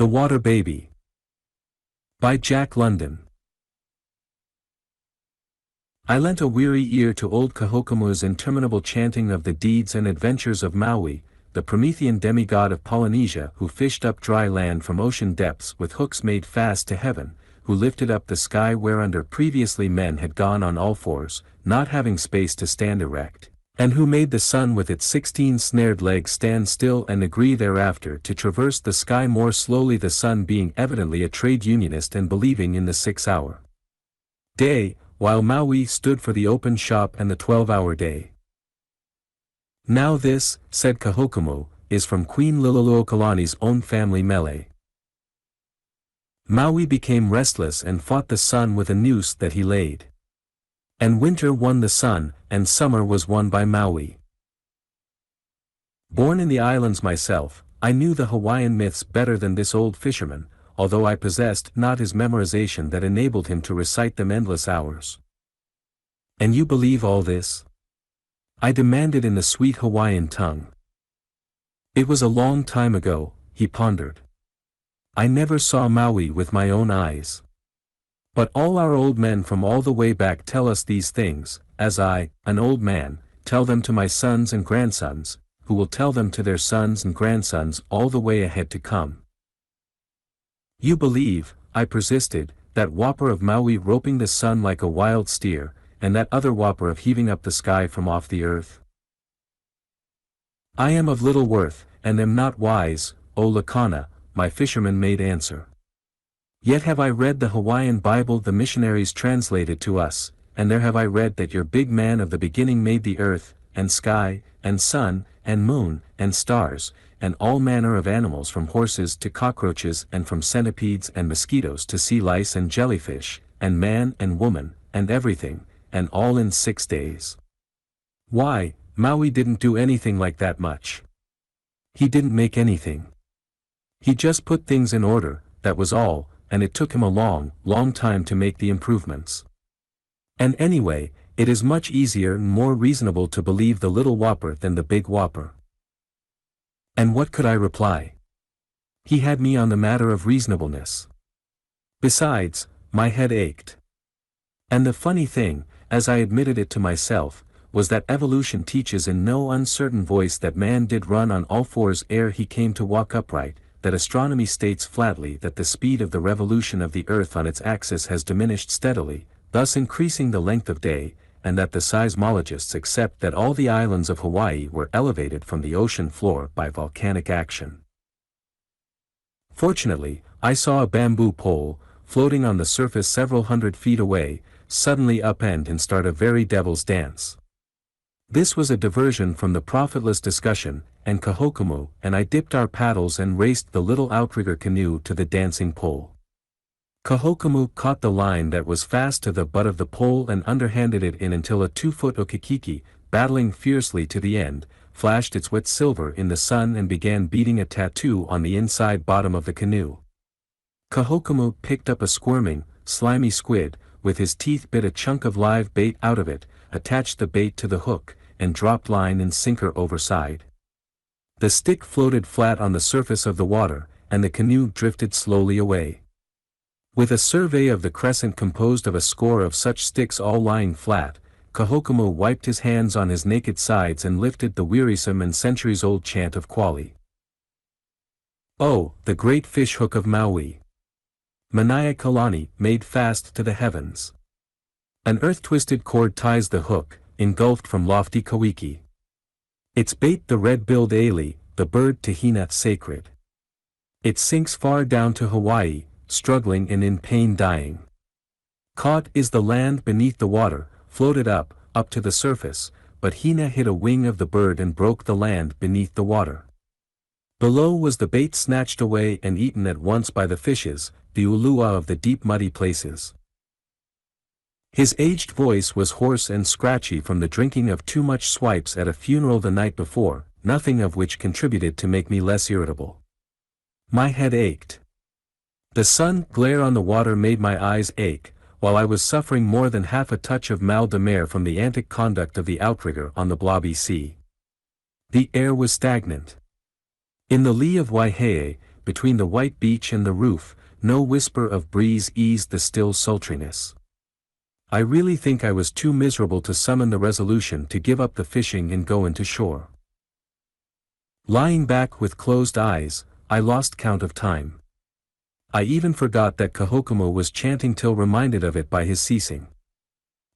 The Water Baby by Jack London. I lent a weary ear to old Kohokumu's interminable chanting of the deeds and adventures of Maui, the Promethean demigod of Polynesia who fished up dry land from ocean depths with hooks made fast to heaven, who lifted up the sky whereunder previously men had gone on all fours, not having space to stand erect, and who made the sun with its 16 snared legs stand still and agree thereafter to traverse the sky more slowly, the sun being evidently a trade unionist and believing in the 6-hour day, while Maui stood for the open shop and the 12-hour day. Now this, said Kohokumu, is from Queen Liliuokalani's own family melee. Maui became restless and fought the sun with a noose that he laid. And winter won the sun, and summer was won by Maui. Born in the islands myself, I knew the Hawaiian myths better than this old fisherman, although I possessed not his memorization that enabled him to recite them endless hours. And you believe all this? I demanded in the sweet Hawaiian tongue. It was a long time ago, he pondered. I never saw Maui with my own eyes. But all our old men from all the way back tell us these things, as I, an old man, tell them to my sons and grandsons, who will tell them to their sons and grandsons all the way ahead to come. You believe, I persisted, that whopper of Maui roping the sun like a wild steer, and that other whopper of heaving up the sky from off the earth? I am of little worth, and am not wise, O Lakana, my fisherman made answer. Yet have I read the Hawaiian Bible the missionaries translated to us, and there have I read that your big man of the beginning made the earth, and sky, and sun, and moon, and stars, and all manner of animals from horses to cockroaches and from centipedes and mosquitoes to sea lice and jellyfish, and man and woman, and everything, and all in 6 days. Why, Maui didn't do anything like that much. He didn't make anything. He just put things in order, that was all, and it took him a long, long time to make the improvements. And anyway, it is much easier and more reasonable to believe the little whopper than the big whopper. And what could I reply? He had me on the matter of reasonableness. Besides, my head ached. And the funny thing, as I admitted it to myself, was that evolution teaches in no uncertain voice that man did run on all fours ere he came to walk upright, that astronomy states flatly that the speed of the revolution of the earth on its axis has diminished steadily, thus increasing the length of day, and that the seismologists accept that all the islands of Hawaii were elevated from the ocean floor by volcanic action. Fortunately, I saw a bamboo pole, floating on the surface several hundred feet away, suddenly upend and start a very devil's dance. This was a diversion from the profitless discussion, and Kohokumu and I dipped our paddles and raced the little outrigger canoe to the dancing pole. Kohokumu caught the line that was fast to the butt of the pole and underhanded it in until a 2-foot okikiki, battling fiercely to the end, flashed its wet silver in the sun and began beating a tattoo on the inside bottom of the canoe. Kohokumu picked up a squirming, slimy squid, with his teeth bit a chunk of live bait out of it, attached the bait to the hook, and dropped line and sinker overside. The stick floated flat on the surface of the water, and the canoe drifted slowly away. With a survey of the crescent composed of a score of such sticks all lying flat, Kohokumu wiped his hands on his naked sides and lifted the wearisome and centuries-old chant of Quali. Oh, the great fish hook of Maui! Manai Kalani, made fast to the heavens. An earth-twisted cord ties the hook, engulfed from lofty Kawiki. Its bait the red-billed ailey, the bird Tahina sacred. It sinks far down to Hawaii, struggling and in pain dying. Caught is the land beneath the water, floated up to the surface, but Hina hit a wing of the bird and broke the land beneath the water. Below was the bait snatched away and eaten at once by the fishes, the ulua of the deep muddy places. His aged voice was hoarse and scratchy from the drinking of too much swipes at a funeral the night before, nothing of which contributed to make me less irritable. My head ached. The sun glare on the water made my eyes ache, while I was suffering more than half a touch of mal de mer from the antic conduct of the outrigger on the blobby sea. The air was stagnant. In the lee of Waihehe, between the white beach and the roof, no whisper of breeze eased the still sultriness. I really think I was too miserable to summon the resolution to give up the fishing and go into shore. Lying back with closed eyes, I lost count of time. I even forgot that Kohokumu was chanting till reminded of it by his ceasing.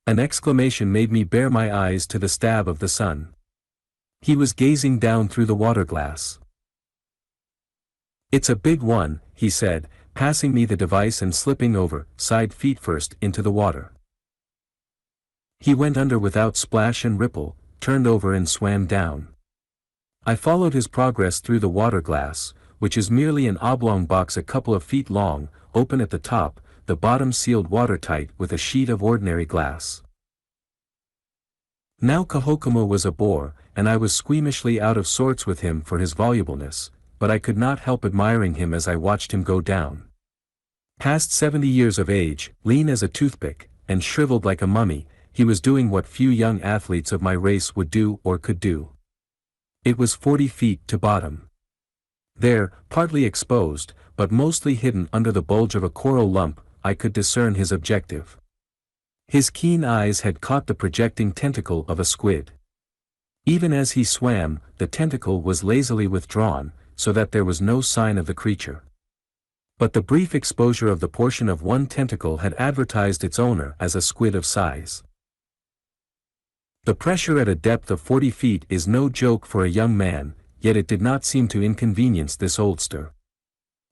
An exclamation made me bare my eyes to the stab of the sun. He was gazing down through the water glass. "It's a big one," he said, passing me the device and slipping over, side feet first, into the water. He went under without splash and ripple, turned over and swam down. I followed his progress through the water glass, which is merely an oblong box a couple of feet long, open at the top, the bottom sealed watertight with a sheet of ordinary glass. Now Kohokumu was a bore, and I was squeamishly out of sorts with him for his volubleness, but I could not help admiring him as I watched him go down. Past 70 years of age, lean as a toothpick, and shriveled like a mummy, he was doing what few young athletes of my race would do or could do. It was 40 feet to bottom. There, partly exposed, but mostly hidden under the bulge of a coral lump, I could discern his objective. His keen eyes had caught the projecting tentacle of a squid. Even as he swam, the tentacle was lazily withdrawn, so that there was no sign of the creature. But the brief exposure of the portion of one tentacle had advertised its owner as a squid of size. The pressure at a depth of 40 feet is no joke for a young man, yet it did not seem to inconvenience this oldster.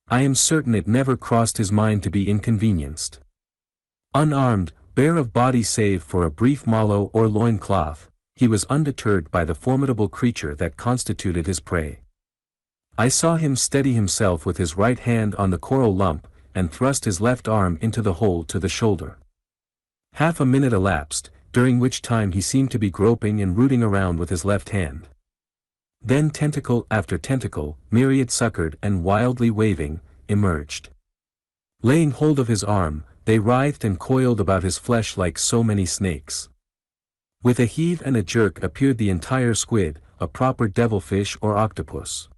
I am certain it never crossed his mind to be inconvenienced. Unarmed, bare of body save for a brief mallow or loin cloth, he was undeterred by the formidable creature that constituted his prey. I saw him steady himself with his right hand on the coral lump, and thrust his left arm into the hole to the shoulder. Half a minute elapsed, during which time he seemed to be groping and rooting around with his left hand. Then tentacle after tentacle, myriad suckered and wildly waving, emerged. Laying hold of his arm, they writhed and coiled about his flesh like so many snakes. With a heave and a jerk appeared the entire squid, a proper devilfish or octopus.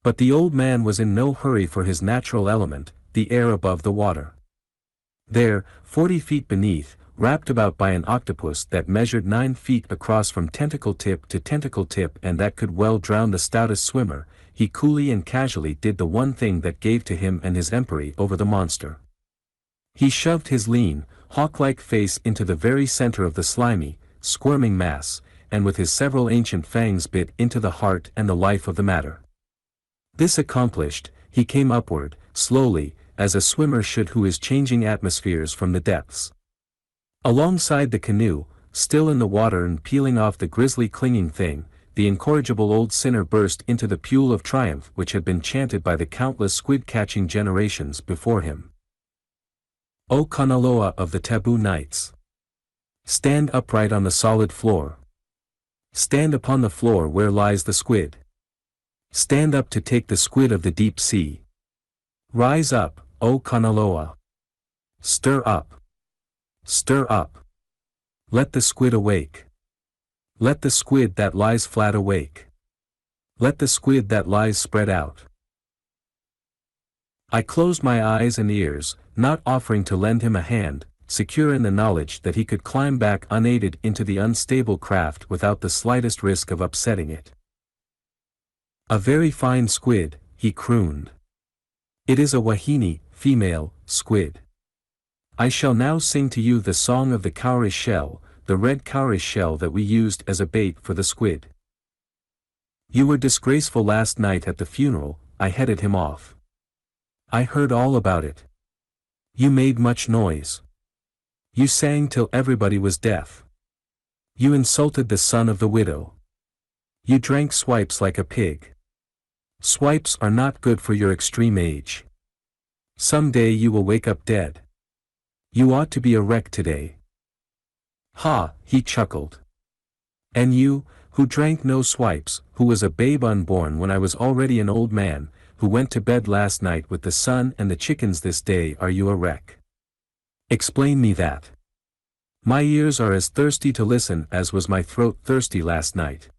But the old man was in no hurry for his natural element, the air above the water. There, 40 feet beneath, wrapped about by an octopus that measured 9 feet across from tentacle tip to tentacle tip and that could well drown the stoutest swimmer, he coolly and casually did the one thing that gave to him and his empery over the monster. He shoved his lean, hawk-like face into the very center of the slimy, squirming mass, and with his several ancient fangs bit into the heart and the life of the matter. This accomplished, he came upward, slowly, as a swimmer should who is changing atmospheres from the depths. Alongside the canoe, still in the water and peeling off the grisly clinging thing, the incorrigible old sinner burst into the peal of triumph which had been chanted by the countless squid-catching generations before him. O Kanaloa of the taboo nights! Stand upright on the solid floor. Stand upon the floor where lies the squid. Stand up to take the squid of the deep sea. Rise up, O Kanaloa! Stir up! Stir up! Let the squid awake! Let the squid that lies flat awake! Let the squid that lies spread out! I closed my eyes and ears, not offering to lend him a hand, secure in the knowledge that he could climb back unaided into the unstable craft without the slightest risk of upsetting it. A very fine squid, he crooned. It is a wahine, female, squid. I shall now sing to you the song of the cowrie shell, the red cowrie shell that we used as a bait for the squid. You were disgraceful last night at the funeral, I headed him off. I heard all about it. You made much noise. You sang till everybody was deaf. You insulted the son of the widow. You drank swipes like a pig. Swipes are not good for your extreme age. Some day you will wake up dead. You ought to be erect today. Ha, he chuckled. And you, who drank no swipes, who was a babe unborn when I was already an old man, who went to bed last night with the sun and the chickens this day, are you a wreck? Explain me that. My ears are as thirsty to listen as was my throat thirsty last night.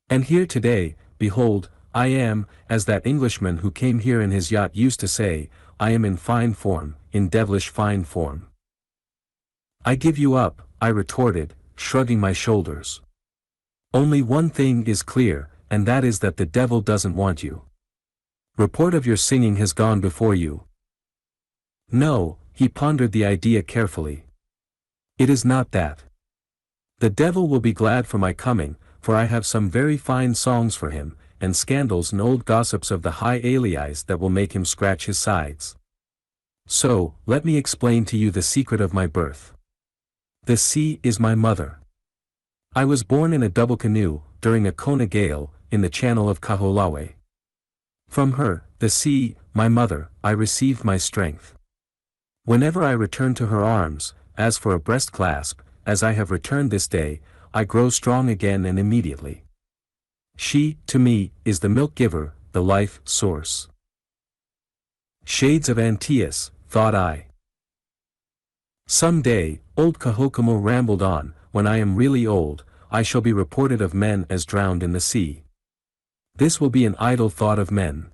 And here today, behold, I am, as that Englishman who came here in his yacht used to say, I am in fine form, in devilish fine form. I give you up, I retorted, shrugging my shoulders. Only one thing is clear, and that is that the devil doesn't want you. Report of your singing has gone before you. No, he pondered the idea carefully. It is not that. The devil will be glad for my coming, for I have some very fine songs for him, and scandals and old gossips of the high allies that will make him scratch his sides. So, let me explain to you the secret of my birth. The sea is my mother. I was born in a double canoe, during a Kona gale, in the channel of Kaholawe. From her, the sea, my mother, I received my strength. Whenever I return to her arms, as for a breast clasp, as I have returned this day, I grow strong again and immediately. She, to me, is the milk giver, the life source. Shades of Antaeus, thought I. Some day, old Kohokumu rambled on, when I am really old, I shall be reported of men as drowned in the sea. This will be an idle thought of men.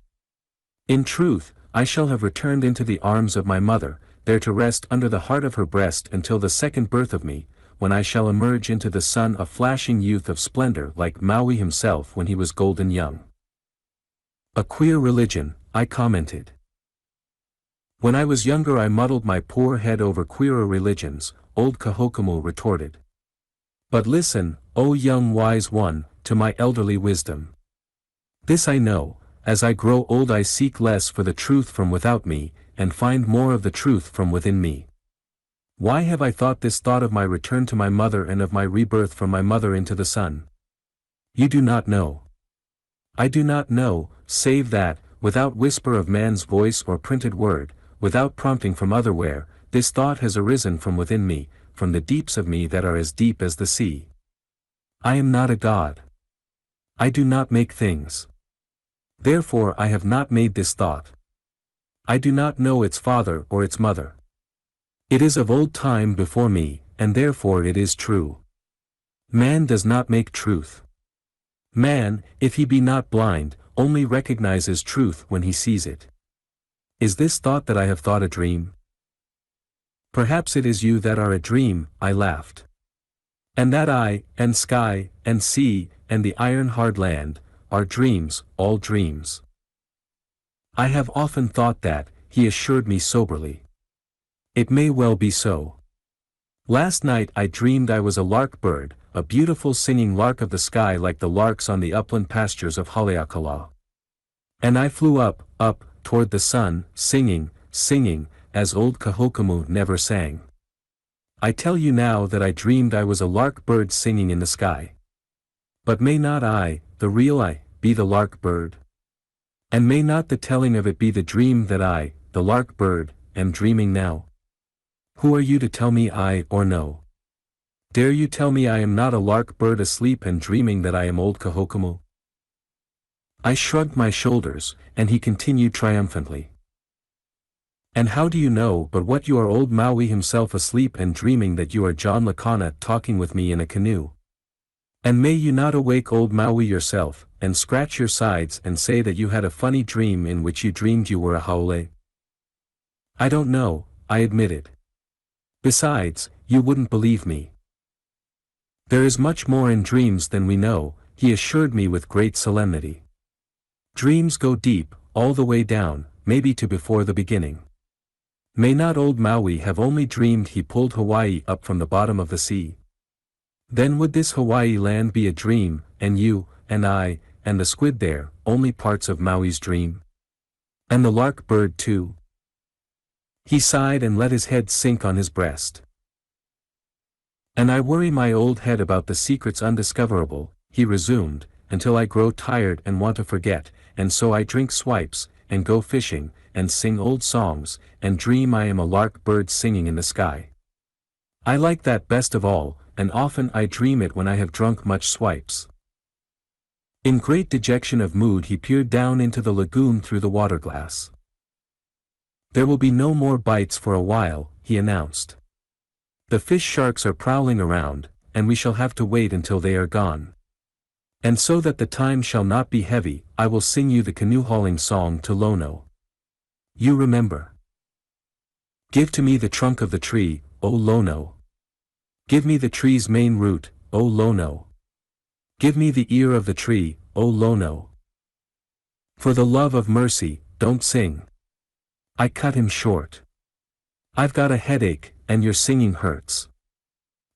In truth, I shall have returned into the arms of my mother, there to rest under the heart of her breast until the second birth of me, when I shall emerge into the sun a flashing youth of splendor like Maui himself when he was golden young. A queer religion, I commented. When I was younger I muddled my poor head over queerer religions, old Kohokumu retorted. But listen, O young wise one, to my elderly wisdom. This I know, as I grow old I seek less for the truth from without me, and find more of the truth from within me. Why have I thought this thought of my return to my mother and of my rebirth from my mother into the sun? You do not know. I do not know, save that, without whisper of man's voice or printed word, without prompting from otherwhere, this thought has arisen from within me, from the deeps of me that are as deep as the sea. I am not a god. I do not make things. Therefore I have not made this thought. I do not know its father or its mother. It is of old time before me, and therefore it is true. Man does not make truth. Man, if he be not blind, only recognizes truth when he sees it. Is this thought that I have thought a dream? Perhaps it is you that are a dream, I laughed. And that I, and sky, and sea, and the iron-hard land, are dreams, all dreams. I have often thought that, he assured me soberly. It may well be so. Last night I dreamed I was a lark bird, a beautiful singing lark of the sky like the larks on the upland pastures of Haleakala. And I flew up, up, toward the sun, singing, singing, as old Kohokumu never sang. I tell you now that I dreamed I was a lark bird singing in the sky. But may not I, the real I, be the lark bird? And may not the telling of it be the dream that I, the lark bird, am dreaming now? Who are you to tell me I or no? Dare you tell me I am not a lark bird asleep and dreaming that I am old Kohokumu? I shrugged my shoulders, and he continued triumphantly. And how do you know but what you are old Maui himself asleep and dreaming that you are John Lakana talking with me in a canoe? And may you not awake old Maui yourself, and scratch your sides and say that you had a funny dream in which you dreamed you were a haole? I don't know, I admitted. Besides, you wouldn't believe me. There is much more in dreams than we know, he assured me with great solemnity. Dreams go deep, all the way down, maybe to before the beginning. May not old Maui have only dreamed he pulled Hawaii up from the bottom of the sea? Then would this Hawaii land be a dream, and you, and I, and the squid there, only parts of Maui's dream? And the lark bird too? He sighed and let his head sink on his breast. And I worry my old head about the secrets undiscoverable, he resumed, until I grow tired and want to forget, and so I drink swipes, and go fishing, and sing old songs, and dream I am a lark bird singing in the sky. I like that best of all, and often I dream it when I have drunk much swipes. In great dejection of mood he peered down into the lagoon through the water glass. There will be no more bites for a while, he announced. The fish sharks are prowling around, and we shall have to wait until they are gone. And so that the time shall not be heavy, I will sing you the canoe-hauling song to Lono. You remember. Give to me the trunk of the tree, O Lono. Give me the tree's main root, O Lono. Give me the ear of the tree, O Lono. For the love of mercy, don't sing. I cut him short. I've got a headache, and your singing hurts.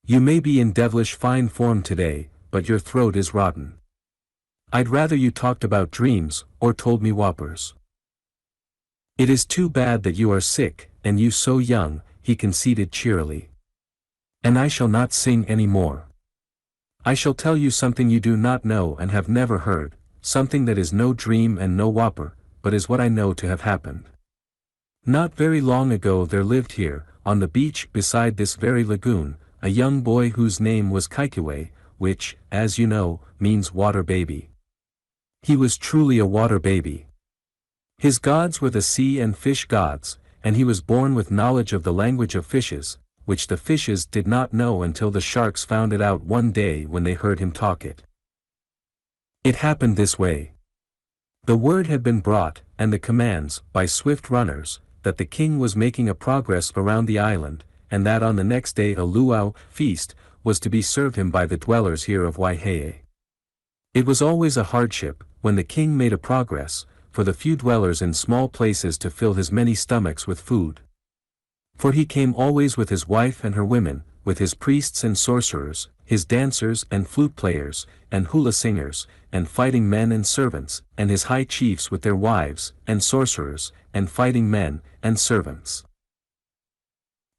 You may be in devilish fine form today, but your throat is rotten. I'd rather you talked about dreams, or told me whoppers. It is too bad that you are sick, and you so young, he conceded cheerily. And I shall not sing any more. I shall tell you something you do not know and have never heard, something that is no dream and no whopper, but is what I know to have happened. Not very long ago there lived here, on the beach beside this very lagoon, a young boy whose name was Kaikue, which, as you know, means water baby. He was truly a water baby. His gods were the sea and fish gods, and he was born with knowledge of the language of fishes, which the fishes did not know until the sharks found it out one day when they heard him talk it. It happened this way. The word had been brought, and the commands, by swift runners, that the king was making a progress around the island, and that on the next day a luau feast was to be served him by the dwellers here of Waihehe. It was always a hardship, when the king made a progress, for the few dwellers in small places to fill his many stomachs with food. For he came always with his wife and her women, with his priests and sorcerers, his dancers and flute players, and hula singers, and fighting men and servants, and his high chiefs with their wives, and sorcerers, and fighting men, and servants.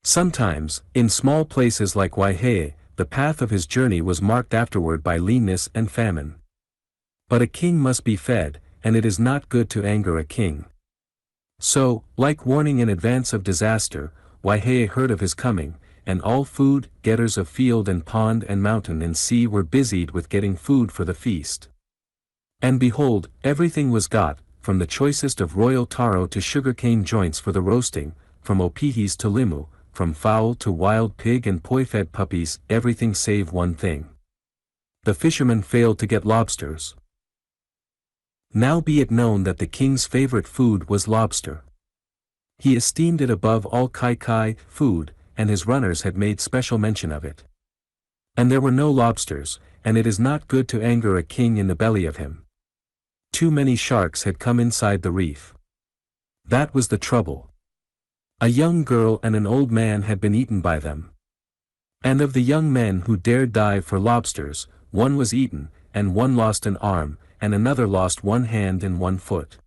Sometimes, in small places like Waihehe, the path of his journey was marked afterward by leanness and famine. But a king must be fed, and it is not good to anger a king. So, like warning in advance of disaster, Waihehe heard of his coming, and all food getters of field and pond and mountain and sea were busied with getting food for the feast. And behold, everything was got, from the choicest of royal taro to sugar-cane joints for the roasting, from opites to limu, from fowl to wild pig and poi-fed puppies, everything save one thing. The fisherman failed to get lobsters. Now be it known that the king's favorite food was lobster. He esteemed it above all kai food, and his runners had made special mention of it. And there were no lobsters, and it is not good to anger a king in the belly of him. Too many sharks had come inside the reef. That was the trouble. A young girl and an old man had been eaten by them. And of the young men who dared dive for lobsters, one was eaten, and one lost an arm, and another lost one hand and one foot.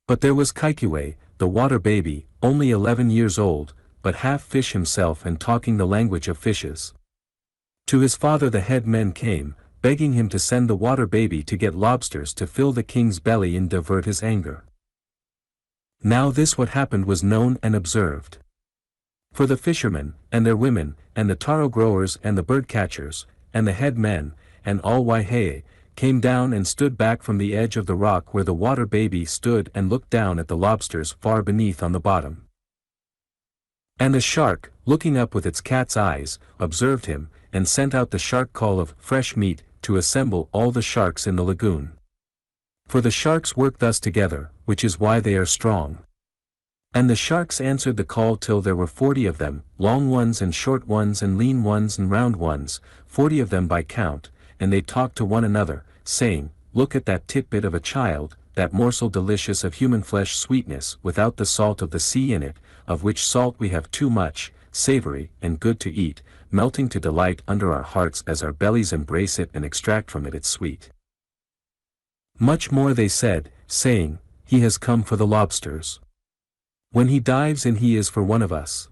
But there was Kaikue, the water baby, only 11 years old, but half fish himself and talking the language of fishes. To his father the head men came, begging him to send the water baby to get lobsters to fill the king's belly and divert his anger. Now this what happened was known and observed. For the fishermen, and their women, and the taro growers and the bird catchers, and the head men, and all Waihehe, came down and stood back from the edge of the rock where the water baby stood and looked down at the lobsters far beneath on the bottom. And the shark, looking up with its cat's eyes, observed him, and sent out the shark call of fresh meat to assemble all the sharks in the lagoon. For the sharks work thus together, which is why they are strong. And the sharks answered the call till there were 40 of them, long ones and short ones and lean ones and round ones, 40 of them by count, and they talked to one another, saying, Look at that titbit of a child, that morsel delicious of human flesh sweetness without the salt of the sea in it, of which salt we have too much, savory and good to eat, melting to delight under our hearts as our bellies embrace it and extract from it its sweet. Much more they said, saying, He has come for the lobsters. When he dives in he is for one of us.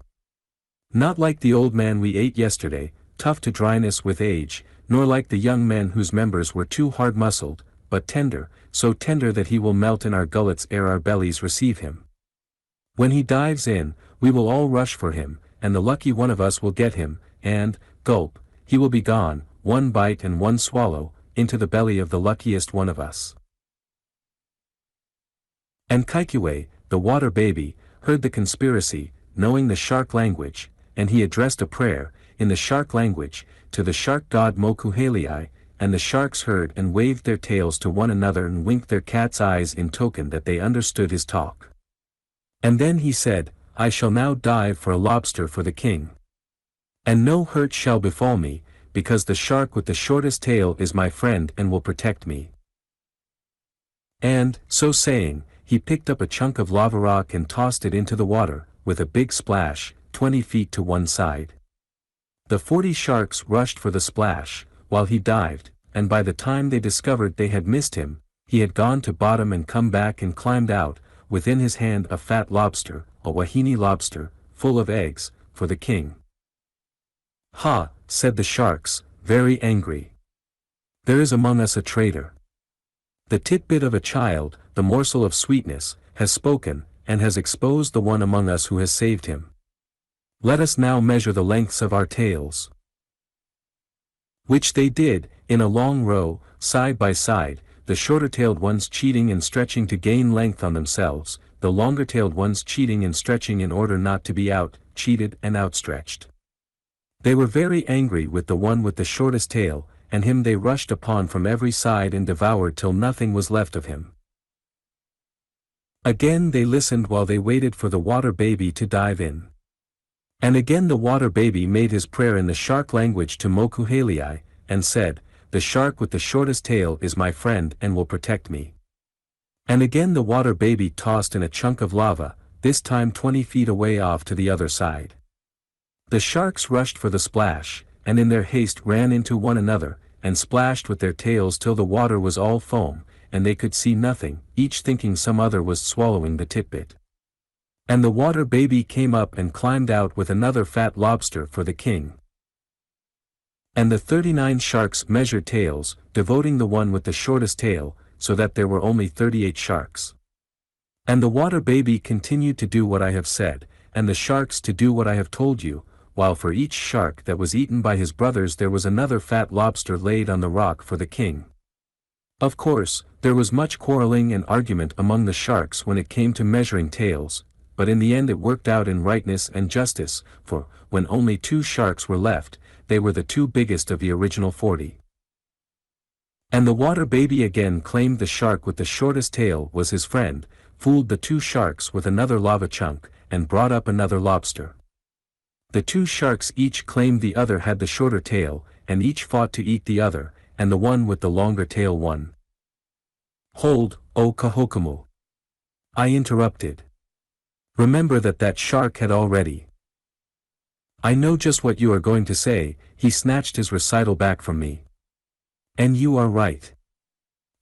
Not like the old man we ate yesterday, tough to dryness with age, nor like the young men whose members were too hard-muscled, but tender, so tender that he will melt in our gullets ere our bellies receive him. When he dives in, we will all rush for him, and the lucky one of us will get him, and, gulp, he will be gone, one bite and one swallow, into the belly of the luckiest one of us. And Kaikue, the water baby, heard the conspiracy, knowing the shark language, and he addressed a prayer, in the shark language, to the shark god Mokuhelii, and the sharks heard and waved their tails to one another and winked their cat's eyes in token that they understood his talk. And then he said, I shall now dive for a lobster for the king. And no hurt shall befall me, because the shark with the shortest tail is my friend and will protect me. And, so saying, he picked up a chunk of lava rock and tossed it into the water, with a big splash, 20 feet to one side. The 40 sharks rushed for the splash, while he dived, and by the time they discovered they had missed him, he had gone to bottom and come back and climbed out, within his hand a fat lobster, a wahine lobster, full of eggs, for the king. Ha, said the sharks, very angry. There is among us a traitor. The titbit of a child, the morsel of sweetness, has spoken, and has exposed the one among us who has saved him. Let us now measure the lengths of our tails. Which they did, in a long row, side by side, the shorter-tailed ones cheating and stretching to gain length on themselves, the longer-tailed ones cheating and stretching in order not to be cheated and outstretched. They were very angry with the one with the shortest tail, and him they rushed upon from every side and devoured till nothing was left of him. Again they listened while they waited for the water baby to dive in. And again the water baby made his prayer in the shark language to Mokuhelii, and said, The shark with the shortest tail is my friend and will protect me. And again the water baby tossed in a chunk of lava, this time 20 feet away off to the other side. The sharks rushed for the splash, and in their haste ran into one another, and splashed with their tails till the water was all foam, and they could see nothing, each thinking some other was swallowing the titbit. And the water baby came up and climbed out with another fat lobster for the king. And the 39 sharks measured tails, devoting the one with the shortest tail, so that there were only 38 sharks. And the water baby continued to do what I have said, and the sharks to do what I have told you, while for each shark that was eaten by his brothers there was another fat lobster laid on the rock for the king. Of course, there was much quarreling and argument among the sharks when it came to measuring tails, but in the end it worked out in rightness and justice, for, when only 2 sharks were left, they were the 2 biggest of the original 40. And the water baby again claimed the shark with the shortest tail was his friend, fooled the 2 sharks with another lava chunk, and brought up another lobster. The 2 sharks each claimed the other had the shorter tail, and each fought to eat the other, and the one with the longer tail won. Hold, O Kohokumu. I interrupted. Remember that shark had already. I know just what you are going to say, he snatched his recital back from me. And you are right.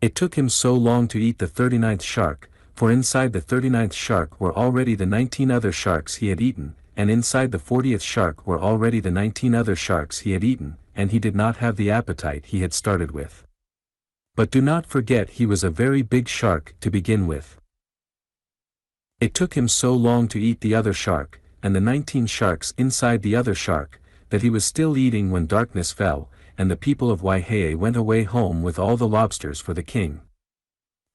It took him so long to eat the 39th shark, for inside the 39th shark were already the 19 other sharks he had eaten, and inside the 40th shark were already the 19 other sharks he had eaten, and he did not have the appetite he had started with. But do not forget he was a very big shark to begin with. It took him so long to eat the other shark, and the 19 sharks inside the other shark, that he was still eating when darkness fell, and the people of Waihehe went away home with all the lobsters for the king.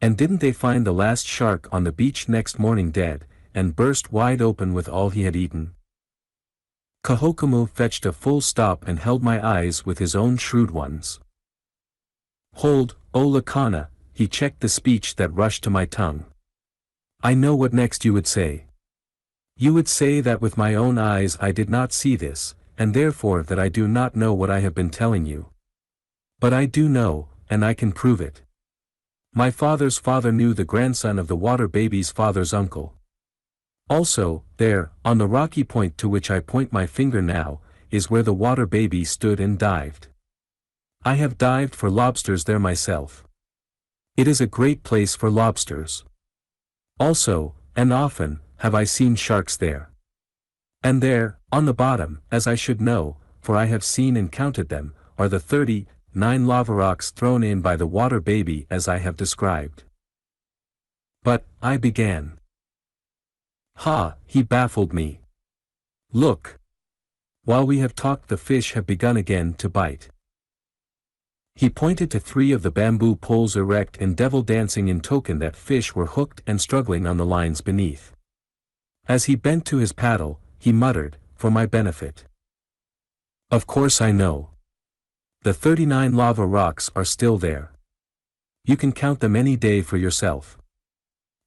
And didn't they find the last shark on the beach next morning dead, and burst wide open with all he had eaten? Kohokumu fetched a full stop and held my eyes with his own shrewd ones. Hold, O Lakana, he checked the speech that rushed to my tongue. I know what next you would say. You would say that with my own eyes I did not see this, and therefore that I do not know what I have been telling you. But I do know, and I can prove it. My father's father knew the grandson of the water baby's father's uncle. Also, there, on the rocky point to which I point my finger now, is where the water baby stood and dived. I have dived for lobsters there myself. It is a great place for lobsters. Also, and often, have I seen sharks there. And there, on the bottom, as I should know, for I have seen and counted them, are the 39 lava rocks thrown in by the water baby as I have described. But, I began. Ha, he baffled me. Look. While we have talked the fish have begun again to bite. He pointed to 3 of the bamboo poles erect and devil dancing in token that fish were hooked and struggling on the lines beneath. As he bent to his paddle, he muttered, for my benefit. Of course I know. The 39 lava rocks are still there. You can count them any day for yourself.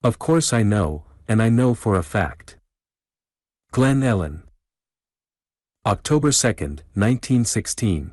Of course I know, and I know for a fact. Glen Ellen. October 2, 1916.